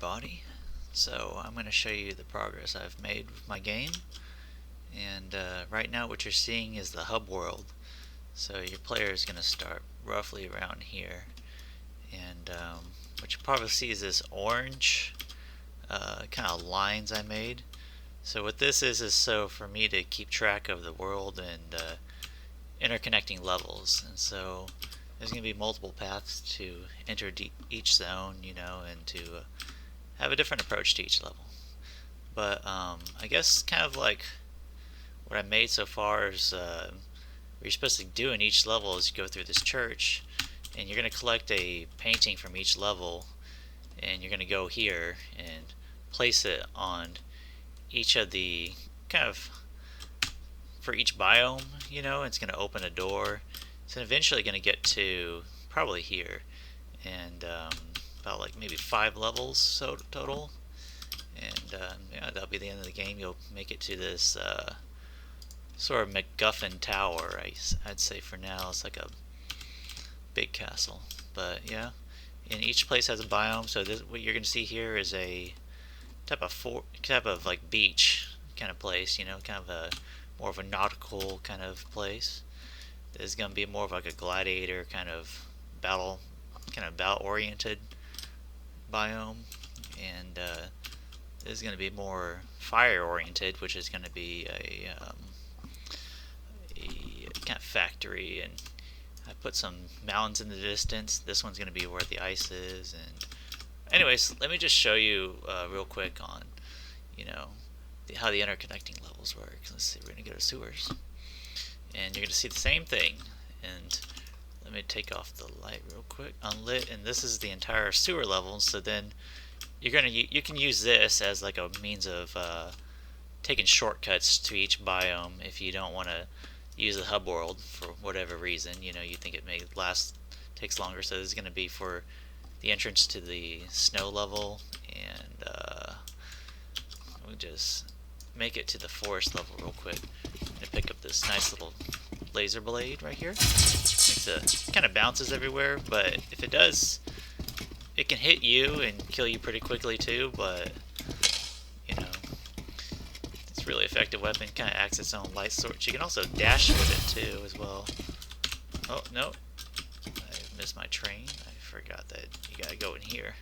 everybody. So I'm going to show you the progress I've made with my game. And right now what you're seeing is the hub world. So your player is going to start roughly around here. And what you probably see is this orange kind of lines I made. So what this is so for me to keep track of the world and interconnecting levels. And so there's going to be multiple paths to enter each zone, and to have a different approach to each level. But I guess kind of like what I made so far is what you're supposed to do in each level is you go through this church and you're going to collect a painting from each level, and you're going to go here and place it on each of the kind of for each biome, it's going to open a door. It's eventually going to get to probably here, and about like maybe 5 levels so total, and that'll be the end of the game. You'll make it to this sort of MacGuffin tower, I'd say for now. It's like a big castle, but yeah, and each place has a biome. So what you're going to see here is a type of like beach kind of place, kind of a more of a nautical kind of place. There's going to be more of like a gladiator kind of battle oriented biome, and there's going to be more fire oriented, which is going to be a kind of factory. And I put some mountains in the distance. This one's going to be where the ice is. And anyways, let me just show you real quick on how the interconnecting levels work. Let's see, we're going to go to sewers, and you're going to see the same thing. And let me take off the light real quick, unlit, and this is the entire sewer level. So then you can use this as like a means of taking shortcuts to each biome if you don't want to use the hub world for whatever reason. You think it takes longer. So this is going to be for the entrance to the snow level, and we'll just make it to the forest level real quick. I'm going to pick up this nice little laser blade right here. It kind of bounces everywhere, but if it does, it can hit you and kill you pretty quickly too. But it's a really effective weapon. Kind of acts its own light source. You can also dash with it too as well. Oh no, I missed my train. I forgot that you gotta go in here.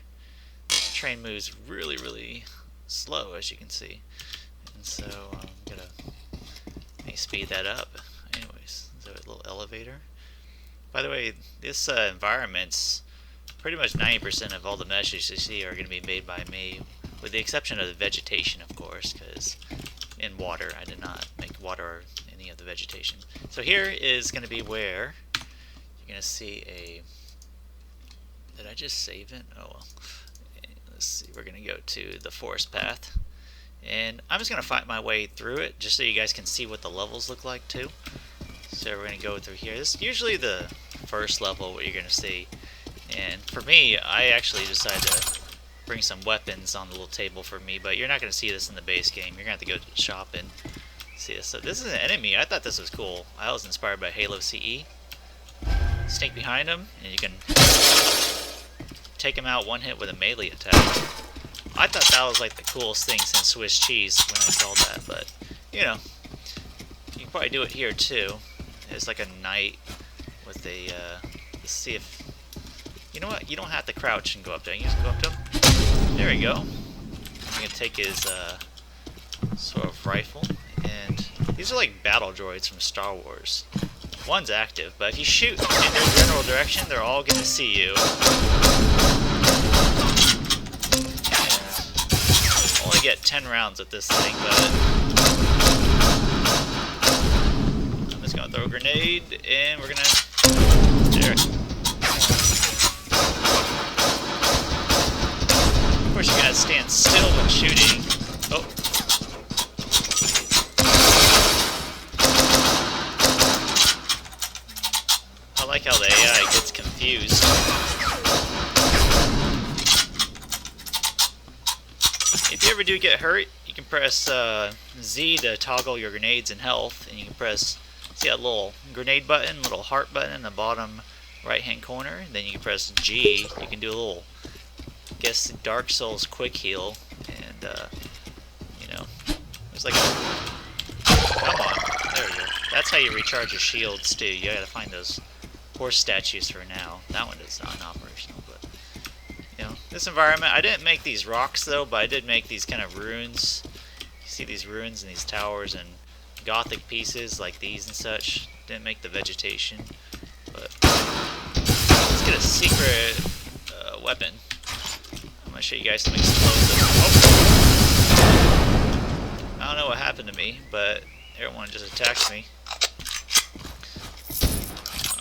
The train moves really, really slow, as you can see, and so I'm gonna speed that up. Anyways, so a little elevator. By the way, this environment's pretty much 90% of all the meshes you see are going to be made by me, with the exception of the vegetation, of course, because in water I did not make water or any of the vegetation. So here is going to be where you're going to see a... Did I just save it? Oh well. Let's see, we're going to go to the forest path, and I'm just going to fight my way through it just so you guys can see what the levels look like too. So we're going to go through here. This is usually the first level what you're going to see. And for me, I actually decided to bring some weapons on the little table for me, but you're not going to see this in the base game. You're going to have to go to the shop and see this. So this is an enemy. I thought this was cool. I was inspired by Halo CE. Sneak behind him, and you can take him out one hit with a melee attack. I thought that was like the coolest thing since Swiss cheese when I saw that, but you can probably do it here too. It's like a knight with a, let's see if, you know what, you don't have to crouch and go up there, you just go up to him. There we go. I'm going to take his sort of rifle, and these are like battle droids from Star Wars. One's active, but if you shoot in their general direction, they're all going to see you. And only get 10 rounds with this thing, but gonna throw a grenade, and we're gonna there. Of course, you gotta stand still when shooting. Oh, I like how the AI gets confused. If you ever do get hurt, you can press Z to toggle your grenades and health, and you can press, see that little grenade button, little heart button in the bottom right hand corner. Then you can press G. You can do a little guess, Dark Souls quick heal, and you know, there's like a... Come on, there we go. That's how you recharge your shields too. You gotta find those horse statues for now. That one is not operational, but you know, this environment. I didn't make these rocks though, but I did make these kind of ruins. You see these ruins and these towers and Gothic pieces like these and such. Didn't make the vegetation, but let's get a secret weapon. I'm gonna show you guys some explosives. Oh. I don't know what happened to me, but everyone just attacked me.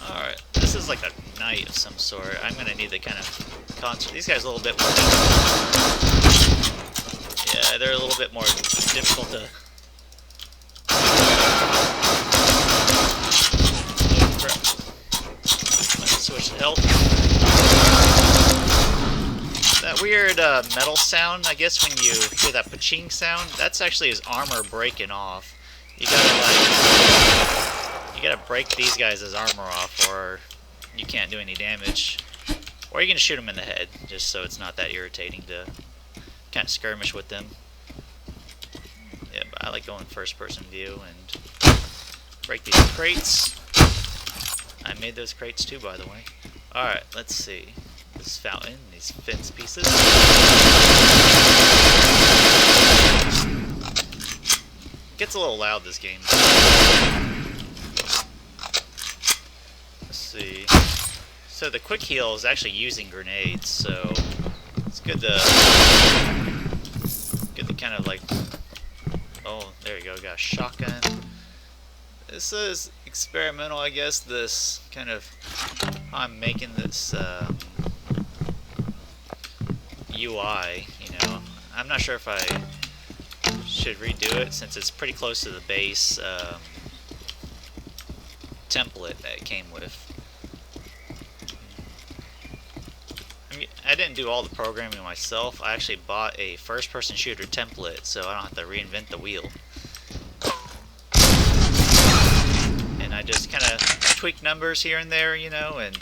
Alright, this is like a knight of some sort. I'm gonna need to kind of concentrate. These guys are a little bit more difficult. Yeah, they're a little bit more difficult to... Oh crap. Let's switch to health. That weird metal sound, I guess, when you hear that pa-ching sound, that's actually his armor breaking off. You gotta break these guys' armor off, or you can't do any damage. Or you can shoot them in the head, just so it's not that irritating to kind of skirmish with them. Yeah, but I like going first-person view and break these crates. I made those crates too, by the way. Alright, let's see. This fountain, these fence pieces. Gets a little loud, this game. Let's see. So the quick heal is actually using grenades, so it's good to kind of like... Oh, there you go, got a shotgun. This is experimental, I guess, this kind of... I'm making this UI, you know. I'm not sure if I should redo it since it's pretty close to the base template that it came with. I mean, I didn't do all the programming myself. I actually bought a first-person shooter template so I don't have to reinvent the wheel. And I just kind of tweak numbers here and there, you know, and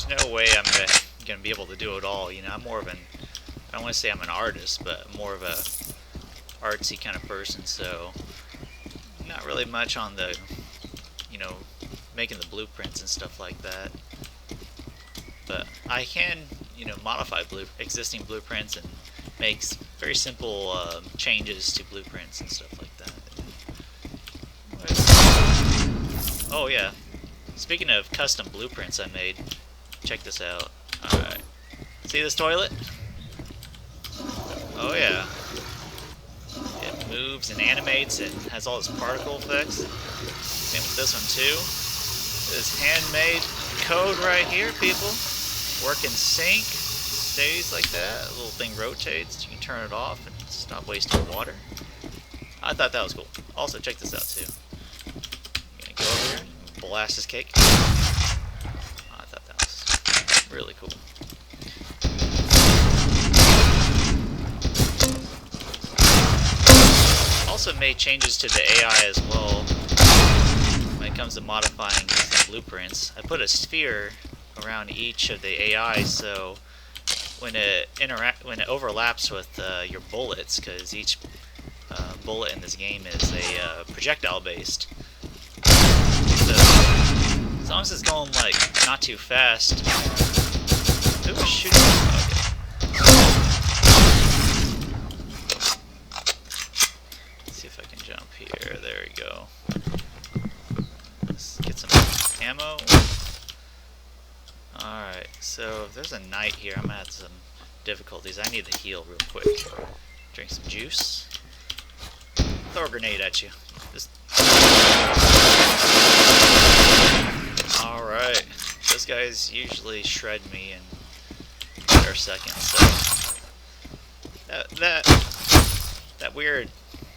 no way I'm gonna be able to do it all. You know, I'm more of an, I don't want to say I'm an artist, but more of a artsy kind of person, so not really much on the, you know, making the blueprints and stuff like that. But I can, you know, modify existing blueprints and make very simple changes to blueprints and stuff like that. Oh yeah, speaking of custom blueprints I made, check this out. Alright. See this toilet? Oh yeah. It moves and animates and has all its particle effects. Same with this one too. This handmade code right here, people. Work in sync. Stays like that. A little thing rotates. You can turn it off and stop wasting water. I thought that was cool. Also, check this out too. I'm gonna go over here and blast this cake. Really cool. Also made changes to the AI as well when it comes to modifying existing blueprints. I put a sphere around each of the AIs so when it overlaps with your bullets, because each bullet in this game is a projectile based. So as long as it's going like not too fast. Ooh, shoot. Okay. Let's see if I can jump here. There we go. Let's get some ammo. Alright, so if there's a knight here, I'm gonna have some difficulties. I need to heal real quick. Drink some juice. Throw a grenade at you. Just... Alright. Those guys usually shred me in a second, so that weird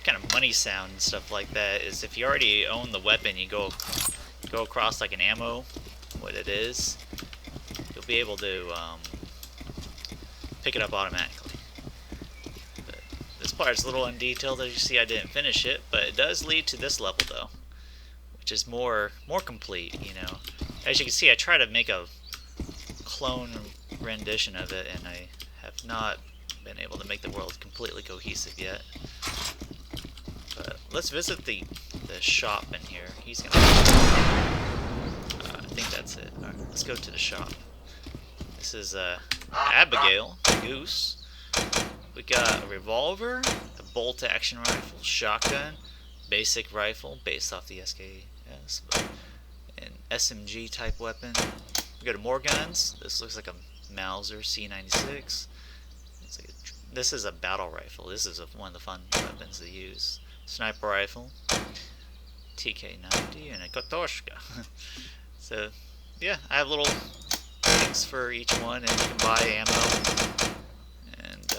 kind of money sound and stuff like that is if you already own the weapon, you go across like an ammo, what it is, you'll be able to pick it up automatically. But this part's a little undetailed, as you see. I didn't finish it, but it does lead to this level though, which is more complete, you know. As you can see, I try to make a clone rendition of it, and I have not been able to make the world completely cohesive yet. But let's visit the shop in here. He's gonna. I think that's it. All right, let's go to the shop. This is Abigail Goose. We got a revolver, a bolt-action rifle, shotgun, basic rifle based off the SKS, an SMG type weapon. We got more guns. This looks like a Mauser C96. This is a battle rifle. This is one of the fun weapons to use. Sniper rifle, TK90, and a Kotoshka. So, yeah, I have little things for each one, and you can buy ammo. And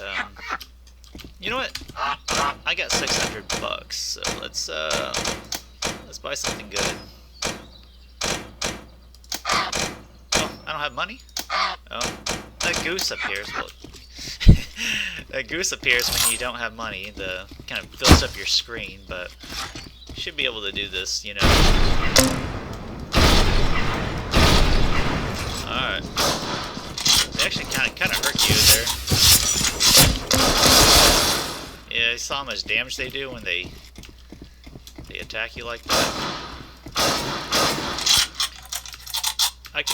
you know what? I got $600, so let's buy something good. Oh, I don't have money. Oh, that goose appears. Well, that goose appears when you don't have money. The kind of fills up your screen, but you should be able to do this, you know. Alright. They actually kind of hurt you there. Yeah, you saw how much damage they do when they attack you like that.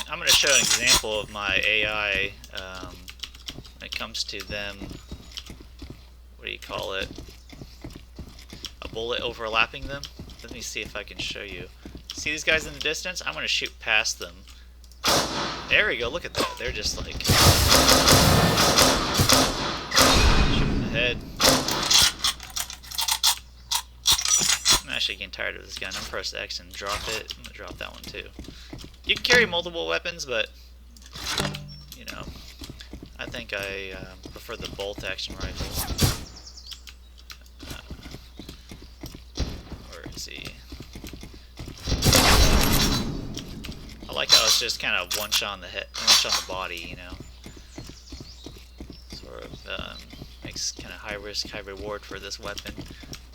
I'm going to show an example of my AI when it comes to them. What do you call it? A bullet overlapping them. Let me see if I can show you. See these guys in the distance? I'm going to shoot past them. There we go, look at that. They're just like shooting ahead. I'm actually getting tired of this gun. I'm gonna press X and drop it. I'm gonna drop that one too. You can carry multiple weapons, but you know, I think I prefer the bolt action rifle. Where is he? I like how it's just kind of one shot on the head, one shot on the body, you know. Sort of makes kind of high risk, high reward for this weapon.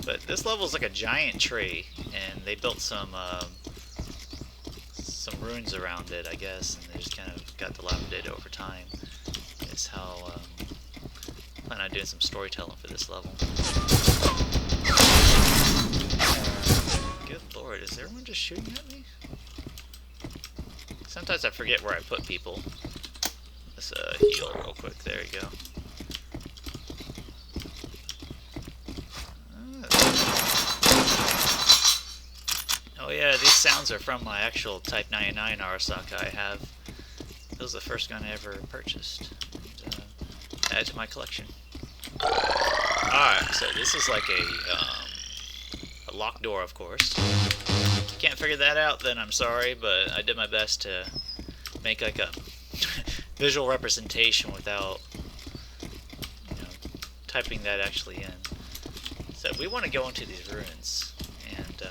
But this level is like a giant tree, and they built some ruins around it, I guess, and they just kind of got dilapidated over time. Is how I plan on doing some storytelling for this level. Good lord, is everyone just shooting at me? Sometimes I forget where I put people. Let's heal real quick. There you go. Oh yeah, these sounds are from my actual Type 99 Arasaka I have. That was the first gun I ever purchased. And, add to my collection. Alright, so this is like a locked door, of course. Can't figure that out, then I'm sorry, but I did my best to make like a visual representation without, you know, typing that actually in. So we want to go into these ruins, and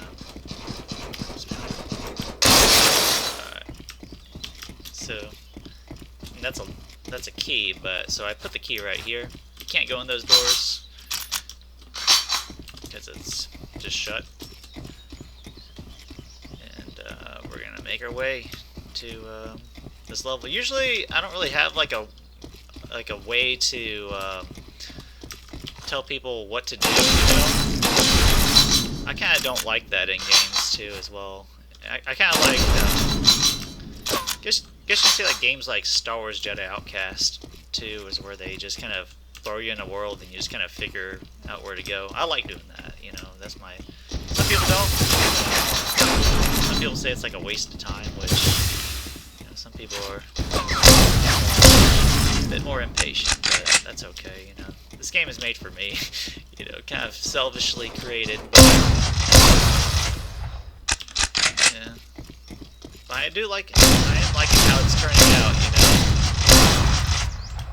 alright. So that's a key, but so I put the key right here. You can't go in those doors because it's just shut. We're gonna make our way to this level. Usually, I don't really have like a way to tell people what to do. You know? I kind of don't like that in games too, as well. I kind of like guess you see like games like Star Wars Jedi Outcast 2 is where they just kind of throw you in a world and you just kind of figure out where to go. I like doing that. You know, that's my. Some people don't. Some people say it's like a waste of time, which, you know, some people are a bit more impatient, but that's okay, you know. This game is made for me, you know, kind of selfishly created, but, yeah. But I do like it. I am liking how it's turning out, you know.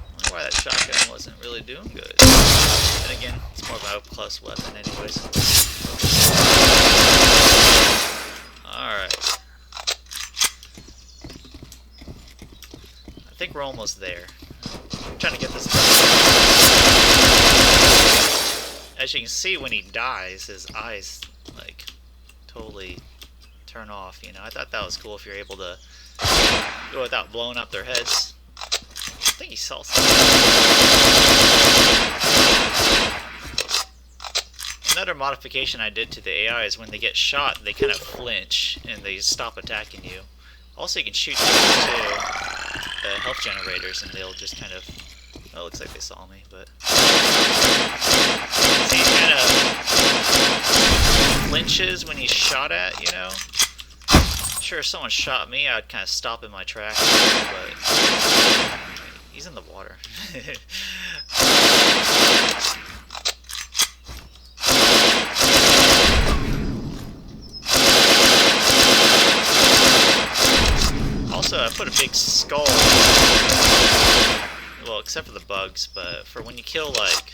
I wonder why that shotgun wasn't really doing good. And again, it's more of an up-close weapon anyways. Alright. I think we're almost there. I'm trying to get this done. As you can see, when he dies, his eyes, like, totally turn off. You know, I thought that was cool if you're able to go without blowing up their heads. I think he saw something. Another modification I did to the AI is when they get shot, they kind of flinch and they stop attacking you. Also, you can shoot things too, the health generators, and they'll just kind of. Oh, it looks like they saw me, but. So he kind of flinches when he's shot at, you know? Sure, if someone shot me, I'd kind of stop in my tracks, but. He's in the water. Also, I put a big skull. Well, except for the bugs, but for when you kill like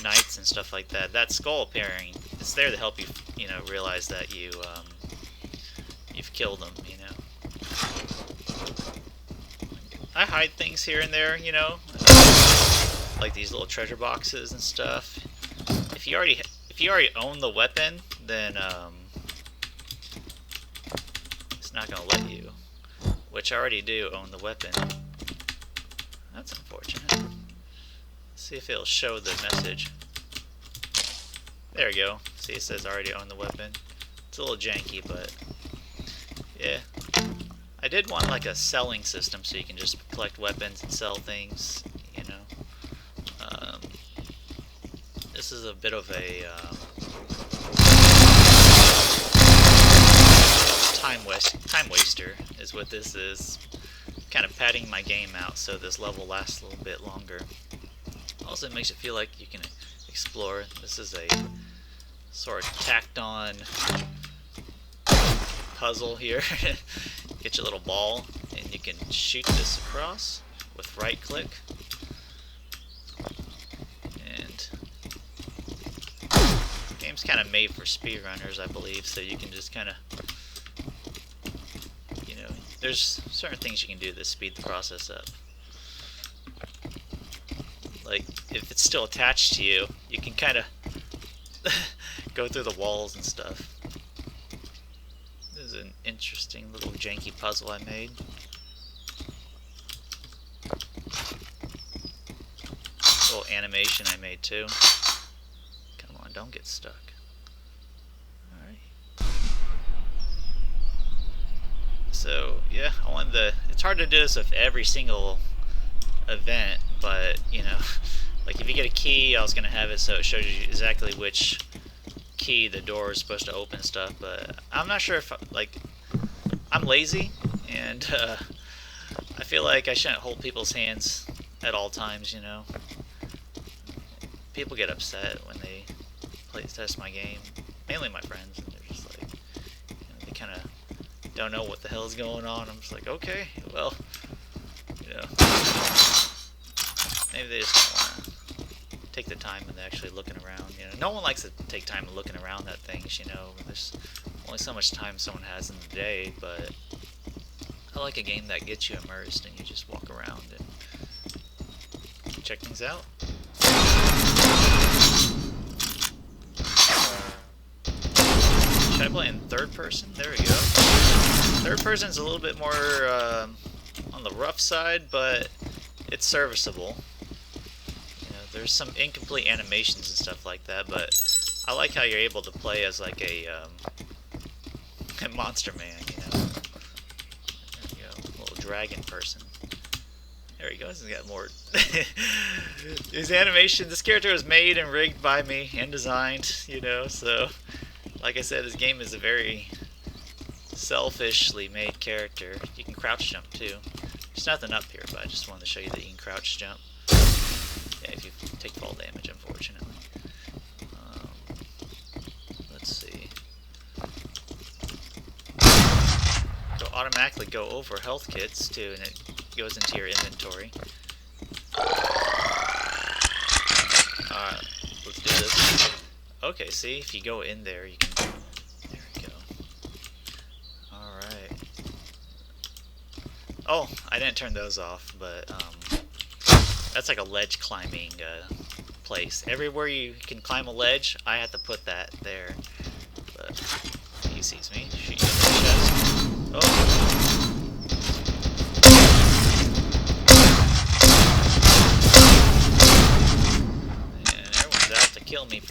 knights and stuff like that, that skull appearing, it's there to help you, you know, realize that you've killed them, you know. I hide things here and there, you know, like these little treasure boxes and stuff. If you already own the weapon, then it's not gonna let you. Which I already do own the weapon. That's unfortunate. Let's see if it'll show the message. There we go. See, it says I already own the weapon. It's a little janky, but yeah. I did want like a selling system so you can just collect weapons and sell things, you know. This is a bit of a time waster is what this is. Kind of padding my game out so this level lasts a little bit longer. Also, it makes it feel like you can explore. This is a sort of tacked on puzzle here. Get your little ball and you can shoot this across with right click. And the game's kind of made for speedrunners, I believe, so you can just kind of, you know, there's certain things you can do to speed the process up. Like, if it's still attached to you, you can kind of go through the walls and stuff. This is an interesting little janky puzzle I made. Little animation I made too. Come on, don't get stuck. Alright. So, yeah, I wanted to... It's hard to do this with every single event, but, you know, like if you get a key, I was going to have it so it shows you exactly which key the door is supposed to open stuff, but I'm not sure if, like, I'm lazy, and I feel like I shouldn't hold people's hands at all times, you know. People get upset when they test my game, mainly my friends, and they're just like, you know, they kind of don't know what the hell is going on. I'm just like, okay, well, you know, maybe they just don't want to take the time and actually looking around, you know. No one likes to take time and looking around at things, you know. There's only so much time someone has in the day, but I like a game that gets you immersed and you just walk around and check things out. Should I play in third person? There we go. Third person's a little bit more on the rough side, but it's serviceable. You know, there's some incomplete animations and stuff like that, but I like how you're able to play as like a monster man, you know. There we go, little dragon person. There he goes, he's got more. His animation, this character was made and rigged by me and designed, you know, so like I said, this game is a very selfishly made character. You can crouch jump too. There's nothing up here, but I just wanted to show you that you can crouch jump. Yeah, if you take fall damage, unfortunately. Let's see. It'll automatically go over health kits too, and it goes into your inventory. Alright, let's do this. Okay, see, if you go in there, you can... There we go. Alright. Oh, I didn't turn those off, but, that's like a ledge climbing, place. Everywhere you can climb a ledge, I have to put that there. But, he sees me. Shoot you in the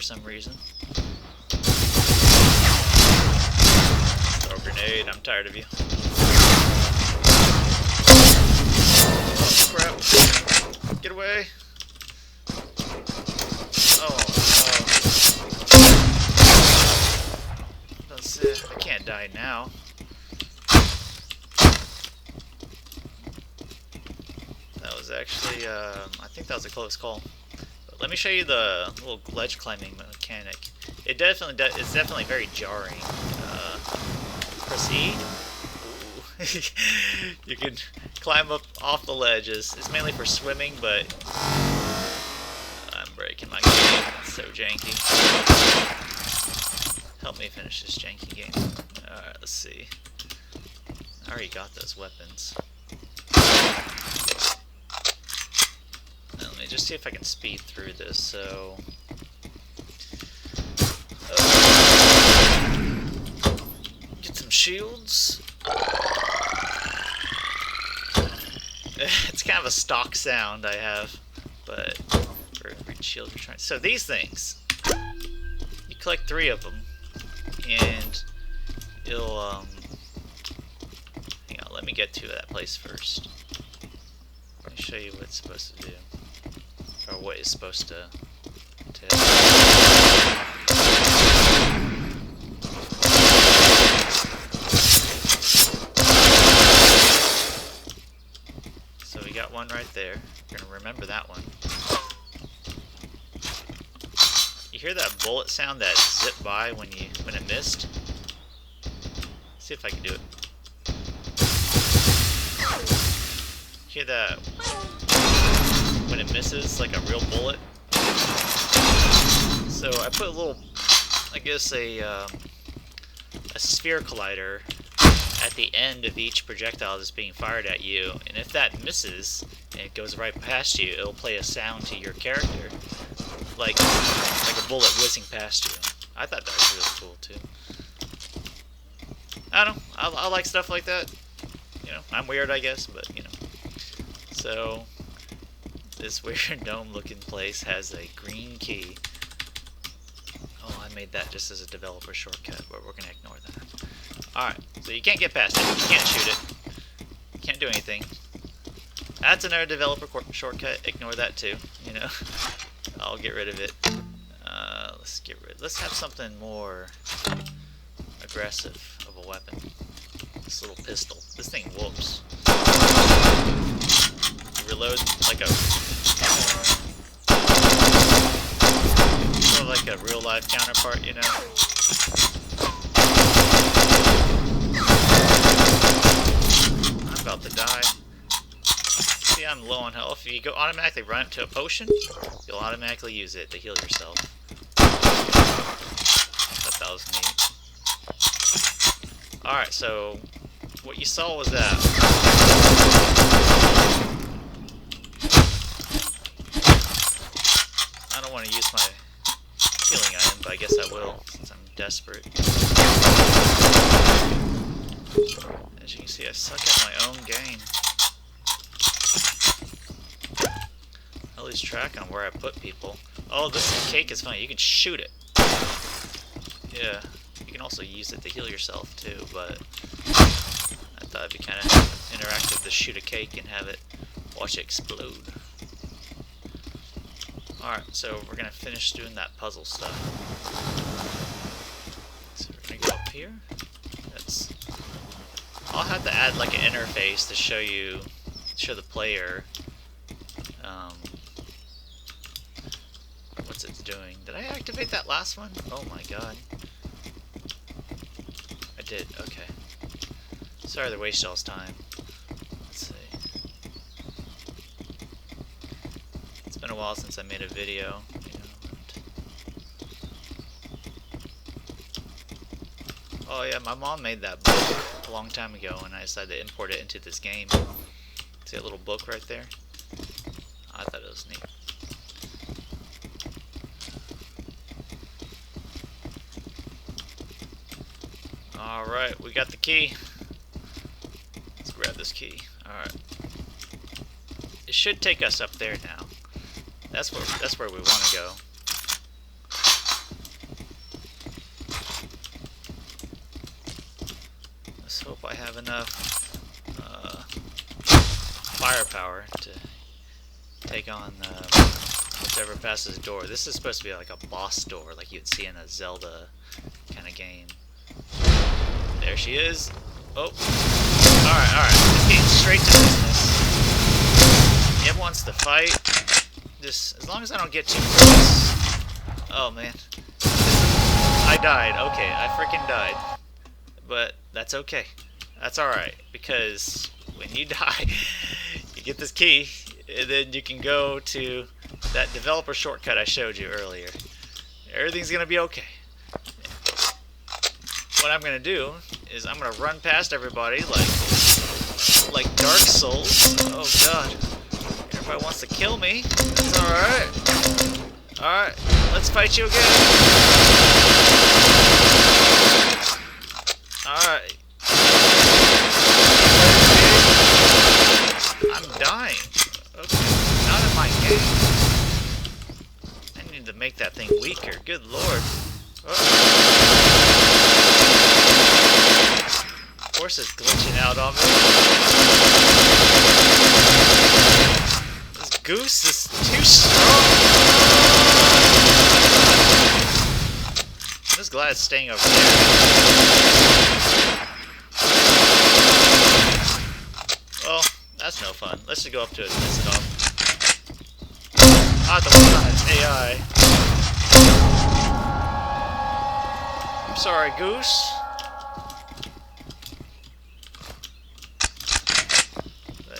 some reason. Throw a grenade, I'm tired of you. Oh, crap. Get away. Oh, no. That's it. I can't die now. That was actually, I think that was a close call. But let me show you the little ledge climbing mechanic. It's definitely very jarring. Press E. Ooh. You can climb up off the ledges. It's mainly for swimming, but I'm breaking my game. It's so janky. Help me finish this janky game. Alright, let's see. I already got those weapons. Now, let me just see if I can speed through this. So, get some shields. It's kind of a stock sound I have, but for every shield you're trying. So these things, you collect 3 of them, and it'll hang on. Let me get to that place first. Let me show you what it's supposed to do, or what it's supposed to. So we got one right there. We're gonna remember that one. You hear that bullet sound that zipped by when it missed? Let's see if I can do it. Hear that when it misses, like a real bullet? So I put a little, I guess a sphere collider at the end of each projectile that's being fired at you, and if that misses and it goes right past you, it'll play a sound to your character, like a bullet whizzing past you. I thought that was really cool too. I don't know. I like stuff like that. You know, I'm weird, I guess, but you know. So this weird dome-looking place has a green key. Oh, I made that just as a developer shortcut, but we're gonna ignore that. Alright, so you can't get past it, you can't shoot it, you can't do anything. That's another developer shortcut, ignore that too, you know. I'll get rid of it. Let's have something more aggressive of a weapon. This little pistol. This thing whoops. Reload like a sort of like a real life counterpart, you know. I'm about to die. See, I'm low on health. If you go automatically run up to a potion, you'll automatically use it to heal yourself. Thought that was neat. Alright, so what you saw was that. I don't want to use my healing item, but I guess I will, since I'm desperate. As you can see, I suck at my own game. I lose track on where I put people. Oh, this cake is funny. You can shoot it. Yeah. You can also use it to heal yourself, too, but I thought it'd be kind of interactive to shoot a cake and have it watch it explode. Alright, so we're going to finish doing that puzzle stuff. So we're going to go up here. I'll have to add like an interface to show the player what's it doing. Did I activate that last one? Oh my god. I did, okay. Sorry to waste y'all's time. Let's see. It's been a while since I made a video, you know. Oh yeah, my mom made that book a long time ago, and I decided to import it into this game. See that little book right there? I thought it was neat. Alright, we got the key. Let's grab this key. Alright. It should take us up there now. That's where we want to go. Let's hope I have enough firepower to take on whichever passes the door. This is supposed to be like a boss door, like you'd see in a Zelda kind of game. There she is. Oh. Alright. Just getting straight to business. It wants to fight. Just as long as I don't get too close. Oh man. I died. Okay, I freaking died. But that's okay. That's alright. Because when you die, you get this key, and then you can go to that developer shortcut I showed you earlier. Everything's gonna be okay. What I'm gonna do is I'm gonna run past everybody like Dark Souls. Oh god. Everybody wants to kill me. That's alright. Alright, let's fight you again. Alright. I'm dying. Okay, not in my game. I need to make that thing weaker. Good lord. Of course it's glitching out on me. This goose is too strong. I'm just glad it's staying over there. Well, that's no fun. Let's just go up to it and piss it off. Ah, the one on its AI. I'm sorry, goose.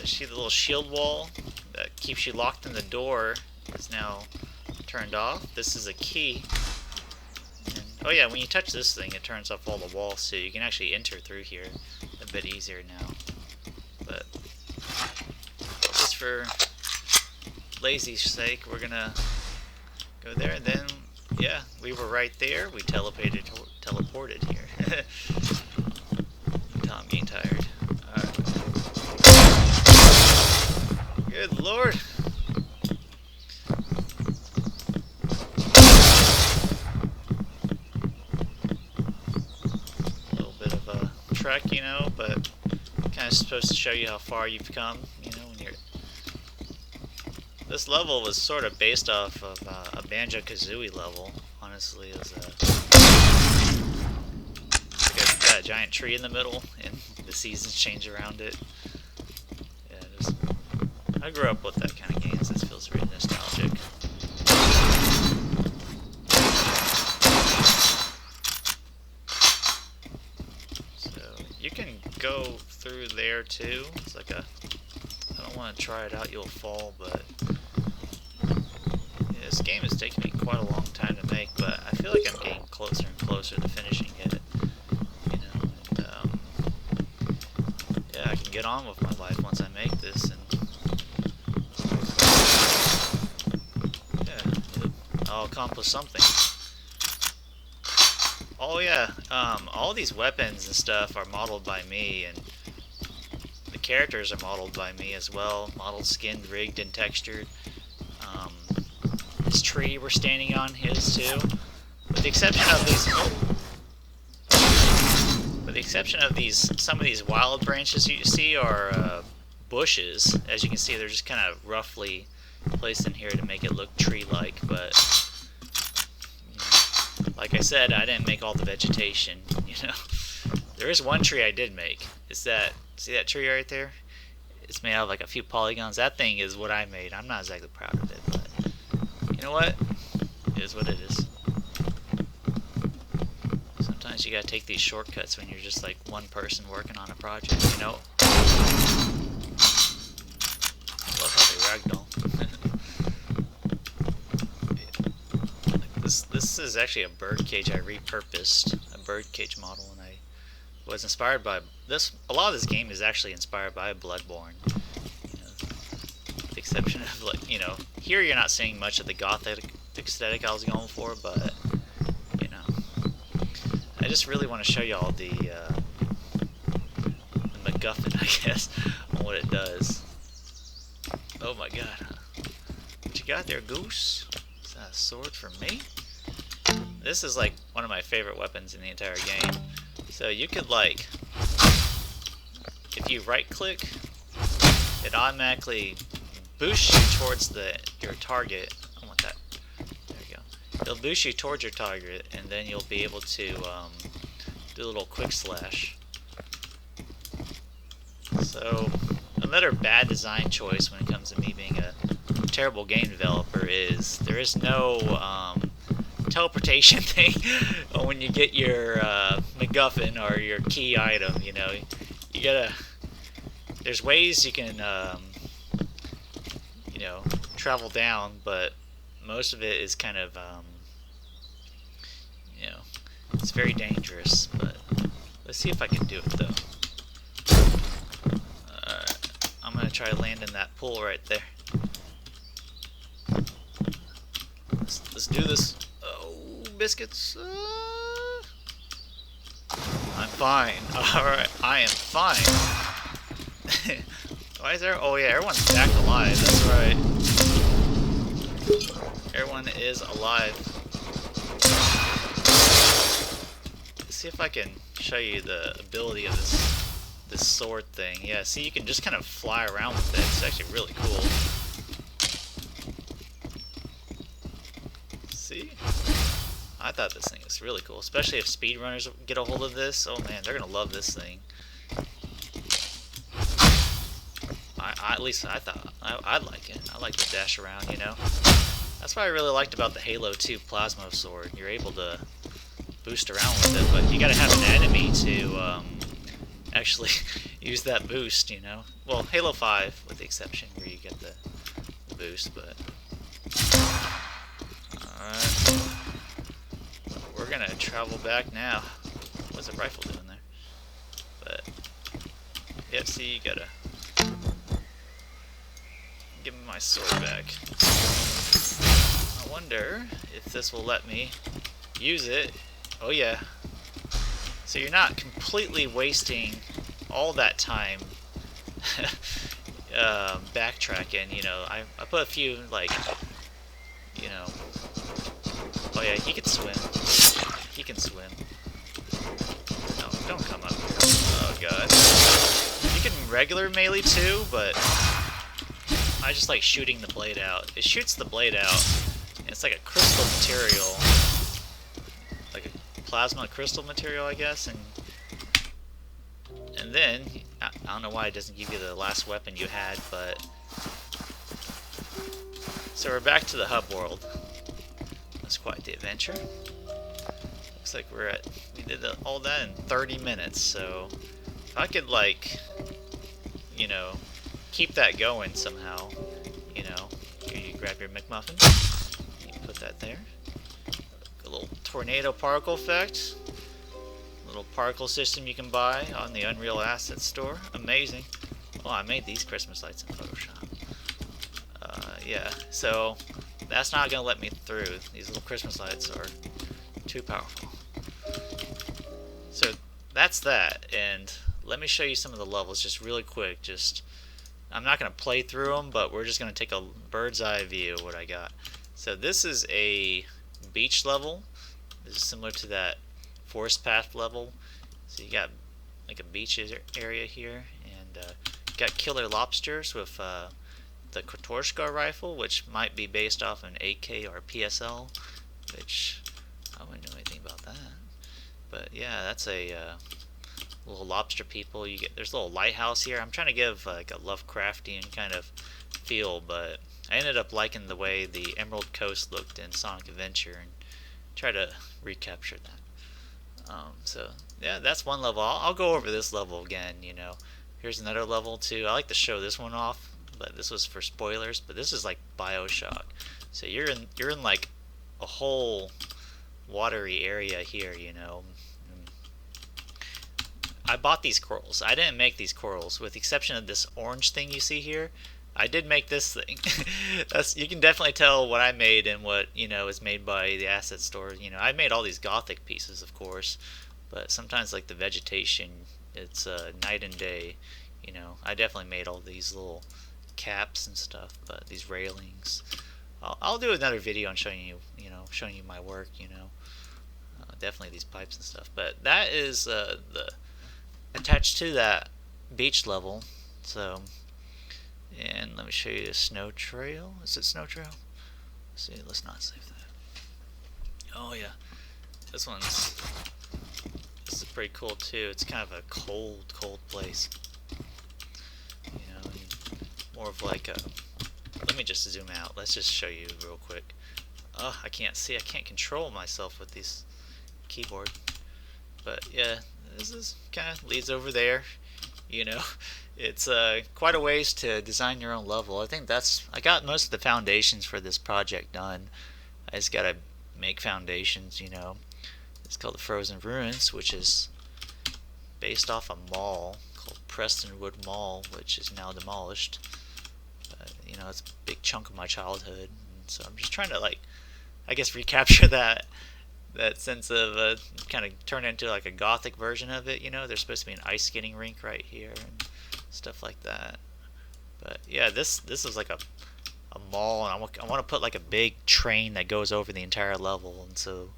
See the little shield wall that keeps you locked in the door is now turned off. This is a key. And, oh yeah, when you touch this thing, it turns off all the walls, so you can actually enter through here a bit easier now. But just for lazy's sake, we're gonna go there, and then yeah, we were right there. We teleported here. I'm getting tired. Good lord. A little bit of a trek, you know, but kind of supposed to show you how far you've come, you know, when you're... This level was sort of based off of a Banjo-Kazooie level, honestly. It was got a giant tree in the middle, and the seasons change around it. I grew up with that kind of games. This feels really nostalgic. So you can go through there too. It's like a... I don't want to try it out, you'll fall, but... Yeah, this game is taking me quite a long time to make, but I feel like I'm getting closer and closer to finishing it. You know, and yeah, I can get on with my life once I make this, and I'll accomplish something. Oh yeah, all these weapons and stuff are modeled by me, and the characters are modeled by me as well. Modeled, skinned, rigged, and textured. This tree we're standing on is too. With the exception of these... With the exception of these, some of these wild branches you see are bushes. As you can see, they're just kind of roughly placed in here to make it look tree-like, but like I said, I didn't make all the vegetation, you know. There is one tree I did make. It's that, see that tree right there? It's made out of like a few polygons. That thing is what I made. I'm not exactly proud of it, but you know what? It is what it is. Sometimes you gotta take these shortcuts when you're just like one person working on a project, you know. I love how they ragdoll. This is actually a bird cage I repurposed, a bird cage model, and I was inspired by this. A lot of this game is actually inspired by Bloodborne. You know, with the exception of, like, you know, here you're not seeing much of the gothic aesthetic I was going for, but you know, I just really want to show y'all the MacGuffin, I guess, on what it does. Oh my god. What you got there, Goose? Is that a sword for me? This is like one of my favorite weapons in the entire game. So you could like if you right click, it automatically boosts you towards your target. I want that. There you go. It'll boost you towards your target, and then you'll be able to do a little quick slash. So another bad design choice when it comes to me being a terrible game developer is there is no teleportation thing when you get your MacGuffin or your key item. You know, you gotta. There's ways you can you know, travel down, but most of it is kind of you know, it's very dangerous. But let's see if I can do it though. I'm gonna try to land in that pool right there. Let's do this. Oh, biscuits. I'm fine. Alright, I am fine. Why is there? Oh yeah, everyone's back alive. That's right. Everyone is alive. Let's see if I can show you the ability of this sword thing. Yeah, see, you can just kind of fly around with it. It's actually really cool. See? I thought this thing was really cool, especially if speedrunners get a hold of this. Oh man, they're gonna love this thing. At least I thought I'd like it. I like to dash around, you know. That's what I really liked about the Halo 2 Plasma Sword. You're able to boost around with it, but you gotta have an enemy to actually use that boost, you know. Well, Halo 5, with the exception where you get the boost, but alright. We're gonna travel back now. What's a rifle doing there? But yep, see, you gotta give me my sword back. I wonder if this will let me use it. Oh yeah. So you're not completely wasting all that time backtracking, you know. I put a few, like, you know. Oh yeah, he can swim. He can swim. No, don't come up here. Oh god. You can regular melee too, but I just like shooting the blade out. It shoots the blade out, and it's like a crystal material. Like a plasma crystal material, I guess, and then, I don't know why it doesn't give you the last weapon you had, but so we're back to the hub world. That's quite the adventure. Looks like we did all that in 30 minutes, so if I could, like, you know, keep that going somehow, you know, here you grab your McMuffin, you put that there, a little tornado particle effect, little particle system you can buy on the Unreal Asset Store, amazing. Oh, I made these Christmas lights in Photoshop. Yeah, so that's not gonna let me through. These little Christmas lights are too powerful. So that's that, and let me show you some of the levels just really quick. I'm not gonna play through them, but we're just gonna take a bird's eye view of what I got. So this is a beach level. This is similar to that forest path level. So you got like a beach area here, and you got killer lobsters with the Kotorshka rifle, which might be based off an AK or PSL, which I wouldn't know anything about that. But yeah, that's a little lobster people. There's a little lighthouse here. I'm trying to give like a Lovecraftian kind of feel, but I ended up liking the way the Emerald Coast looked in Sonic Adventure and try to recapture that. So yeah, that's one level. I'll go over this level again. You know, here's another level too. I like to show this one off, but this was for spoilers. But this is like BioShock. So you're in like a whole watery area here. You know. I bought these corals. I didn't make these corals, with the exception of this orange thing you see here. I did make this thing. You can definitely tell what I made and what, you know, is made by the asset store. You know, I made all these gothic pieces, of course, but sometimes like the vegetation, it's night and day. You know, I definitely made all these little caps and stuff, but these railings. I'll do another video on showing you my work. You know, definitely these pipes and stuff. But that is the attached to that beach level. So, and let me show you the snow trail. Is it snow trail? Let's see, let's not save that. Oh yeah, this is pretty cool too. It's kind of a cold place. You know, more of like a. Let me just zoom out. Let's just show you real quick. Oh, I can't see. I can't control myself with this keyboard. But yeah, this is kind of leads over there. You know, it's quite a ways to design your own level. I think I got most of the foundations for this project done. I just gotta make foundations. You know, it's called the Frozen Ruins, which is based off a mall called Prestonwood Mall, which is now demolished. But, you know, it's a big chunk of my childhood, and so I'm just trying to like, I guess, recapture that sense of kind of turn it into like a gothic version of it. You know, there's supposed to be an ice skating rink right here and stuff like that. But yeah, this is like a mall, and I want to put like a big train that goes over the entire level, and so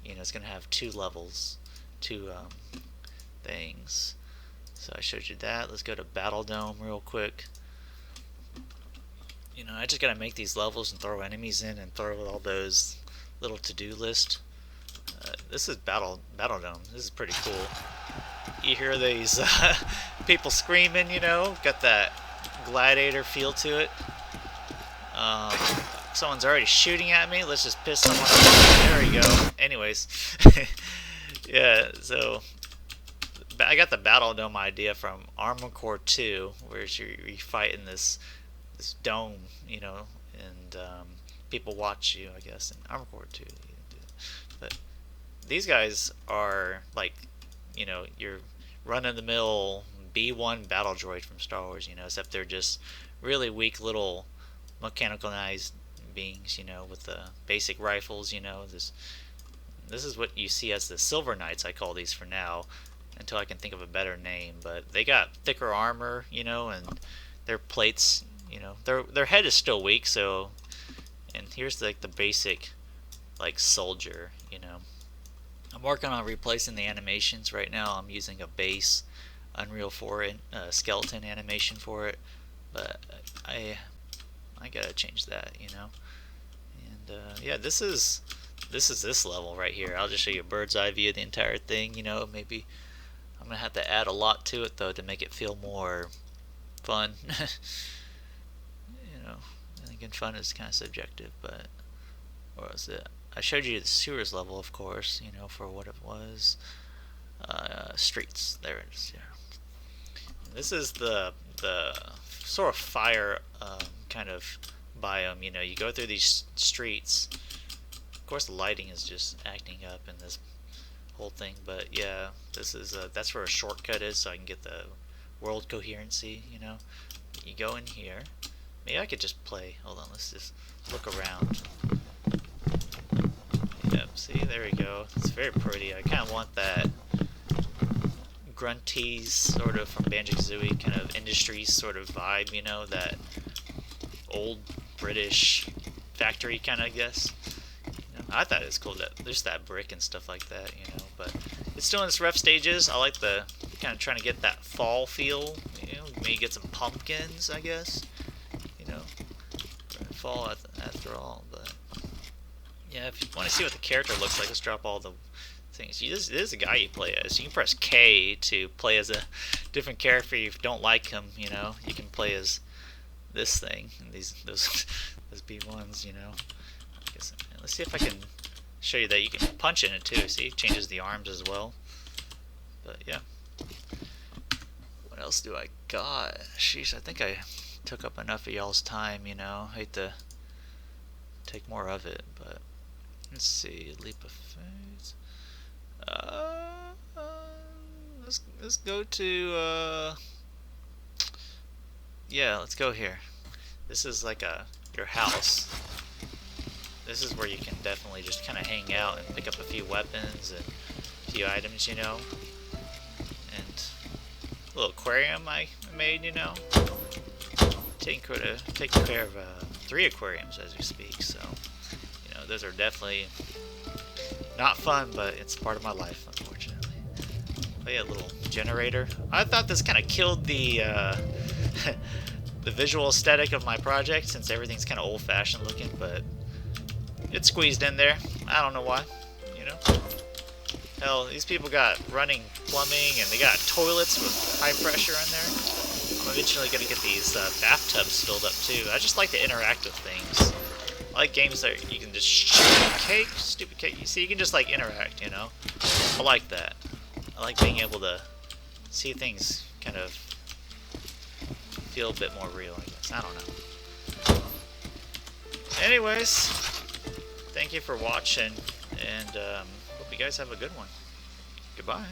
you know it's gonna have two levels, two things. So I showed you that. Let's go to Battle Dome real quick. You know, I just gotta make these levels and throw enemies in and throw all those little to-do list. This is Battle Dome. This is pretty cool. You hear these people screaming, you know, got that gladiator feel to it. Someone's already shooting at me. Let's just piss someone off. There we go. Anyways, yeah. So I got the Battle Dome idea from Armored Core 2, where you fight in this dome, you know, and people watch you, I guess, in Armored Core 2. But these guys are like, you know, your run-of-the-mill B1 battle droid from Star Wars, you know, except they're just really weak little mechanicalized beings, you know, with the basic rifles, you know. This is what you see as the Silver Knights, I call these for now, until I can think of a better name. But they got thicker armor, you know, and their plates, you know, their head is still weak, so, and here's like the basic like soldier, you know. I'm working on replacing the animations right now. I'm using a base Unreal 4 skeleton animation for it, but I gotta change that, you know. And yeah, this is this level right here. I'll just show you a bird's eye view of the entire thing, you know. Maybe I'm gonna have to add a lot to it though to make it feel more fun. You know, again, fun is kind of subjective, but what was it? I showed you the sewers level, of course, you know, for what it was. Streets, there it is. Yeah. This is the sort of fire kind of biome. You know, you go through these streets. Of course, the lighting is just acting up in this whole thing, but yeah, this is that's where a shortcut is, so I can get the world coherency. You know, you go in here. Maybe I could just play. Hold on, let's just look around. Yep, see, there we go. It's very pretty. I kind of want that grunty sort of from Banjo-Kazooie kind of industries sort of vibe, you know, that old British factory kind of, I guess. You know, I thought it was cool that there's that brick and stuff like that, you know, but it's still in its rough stages. I like the kind of trying to get that fall feel, you know, maybe get some pumpkins, I guess, you know, fall after all, but yeah, if you want to see what the character looks like, let's drop all the things. This is a guy you play as. You can press K to play as a different character. If you don't like him, you know, you can play as this thing and those B1s, you know. I guess, let's see if I can show you that you can punch in it too. See, it changes the arms as well. But yeah, what else do I got? Sheesh, I think I took up enough of y'all's time. You know, I hate to take more of it, but. Let's see, leap of faith. Let's go to yeah, let's go here. This is like your house. This is where you can definitely just kind of hang out and pick up a few weapons and a few items, you know. And a little aquarium I made, you know. Taking care of 3 aquariums as we speak, so. Those are definitely not fun, but it's part of my life, unfortunately. But Oh yeah, little generator. I thought this kind of killed the the visual aesthetic of my project, since everything's kind of old-fashioned looking, but it's squeezed in there. I don't know why, you know. Hell, these people got running plumbing, and they got toilets with high pressure in there. I'm eventually gonna get these bathtubs filled up too. I just like to interact with things. I like games that you can just shoot cake, stupid cake. You see, you can just like interact, you know. I like that. I like being able to see things kind of feel a bit more real, I guess. I don't know. Anyways, thank you for watching, and hope you guys have a good one. Goodbye.